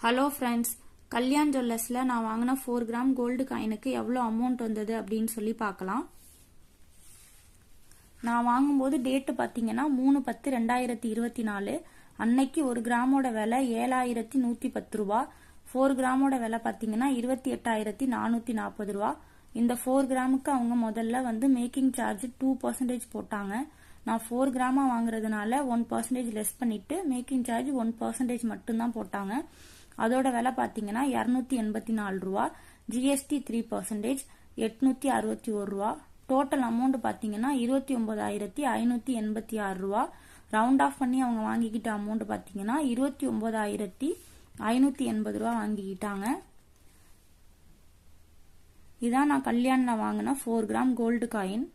Hello friends, Kalyan ஜுவல்லர்ஸில் நான் வாங்கின 4 gram gold காயினுக்கு எவ்வளோ அமௌண்ட் வந்தது அப்படின்னு சொல்லி பார்க்கலாம். நான் வாங்கும்போது டேட்டு பார்த்தீங்கன்னா 3/10/2024. அன்னைக்கு 1 கிராமோட விலை 7110 ரூபா. 4 கிராமோட விலை பார்த்தீங்கன்னா 28,440 ரூபா. இந்த 4 கிராமுக்கு அவங்க முதல்ல மேக்கிங் சார்ஜ் 2% போட்டாங்க. நான் 4 கிராமா வாங்குறதுனால 1% லெஸ் பண்ணிட்டு மேக்கிங் சார்ஜ் 1% மட்டும்தான் போட்டாங்க. அதோட விலை பார்த்தீங்கன்னா 284 ரூபா. ஜிஎஸ்டி 3%, 861 ரூபா. டோட்டல் அமௌண்ட் பார்த்தீங்கன்னா 29,586 ரூபா. ரவுண்ட் ஆஃப் பண்ணி அவங்க வாங்கிக்கிட்ட அமௌண்ட் பார்த்தீங்கன்னா 29,580 ரூபா வாங்கிக்கிட்டாங்க. இதான் நான் கல்யாணில் வாங்கின 4 கிராம் கோல்டு காயின்.